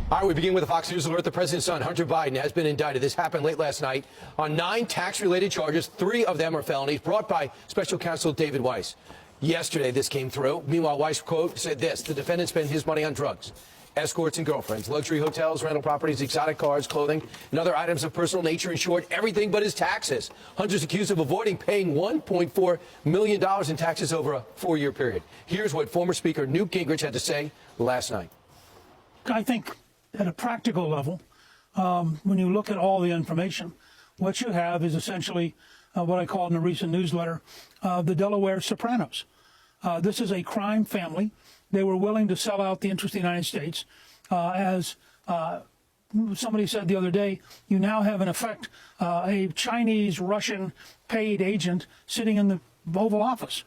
All right, we begin with a Fox News alert. The president's son, Hunter Biden, has been indicted. This happened late last night on 9 tax-related charges. 3 of them are felonies brought by special counsel David Weiss. Yesterday, this came through. Meanwhile, Weiss, quote, said this: the defendant spent his money on drugs, escorts and girlfriends, luxury hotels, rental properties, exotic cars, clothing, and other items of personal nature. In short, everything but his taxes. Hunter's accused of avoiding paying $1.4 million in taxes over a 4-year period. Here's what former Speaker Newt Gingrich had to say last night. I think at a practical level, when you look at all the information, what you have is essentially what I called in a recent newsletter, the Delaware Sopranos. This is a crime family. They were willing to sell out the interest of the United States. As somebody said the other day, you now have, in effect, a Chinese-Russian paid agent sitting in the Oval Office.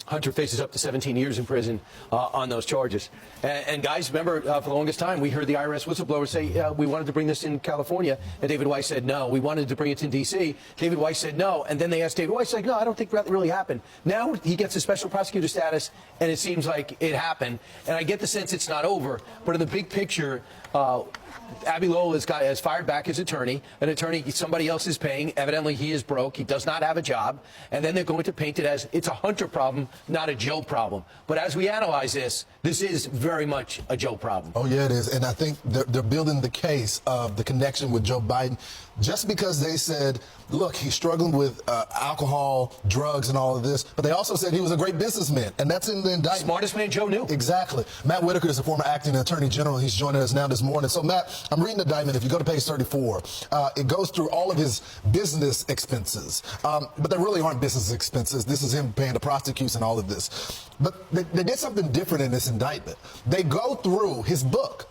Hunter faces up to 17 years in prison on those charges. And guys, remember, for the longest time, we heard the IRS whistleblower say, we wanted to bring this in California. And David Weiss said, no. We wanted to bring it to D.C. David Weiss said, no. And then they asked David Weiss, like, no, I don't think that really happened. Now he gets a special prosecutor status, and it seems like it happened. And I get the sense it's not over. But in the big picture, Abbe Lowell has fired back his attorney. An attorney somebody else is paying. Evidently, he is broke. He does not have a job. And then they're going to paint it as it's a Hunter problem, not a Joe problem. But as we analyze this, this is very much a Joe problem. Oh, yeah, it is. And I think they're building the case of the connection with Joe Biden just because they said, look, he's struggling with alcohol, drugs, and all of this. But they also said he was a great businessman. And that's in the indictment. Smartest man Joe knew. Exactly. Matt Whitaker is a former acting attorney general. He's joining us now this morning. So, Matt, I'm reading the indictment. If you go to page 34, it goes through all of his business expenses. But there really aren't business expenses. This is him paying the prosecution and all of this. But they did something different in this indictment. They go through his book.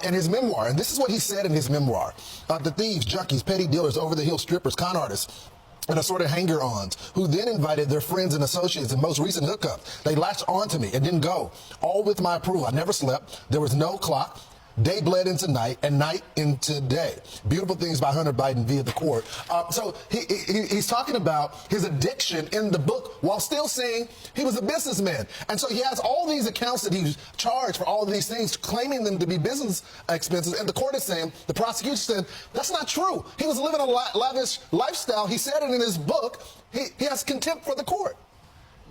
And his memoir, and this is what he said in his memoir: the thieves, junkies, petty dealers, over-the-hill strippers, con artists, and assorted hanger-ons, who then invited their friends and associates in most recent hookup. They latched onto me and didn't go, all with my approval. I never slept. There was no clock. Day bled into night, and night into day. Beautiful things by Hunter Biden via the court. So he's talking about his addiction in the book while still saying he was a businessman. And so he has all these accounts that he's charged for all of these things, claiming them to be business expenses. And the court is saying, the prosecution said, that's not true. He was living a lavish lifestyle. He said it in his book. He has contempt for the court.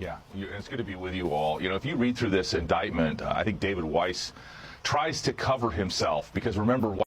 Yeah, it's good to be with you all. You know, if you read through this indictment, I think David Weiss tries to cover himself because remember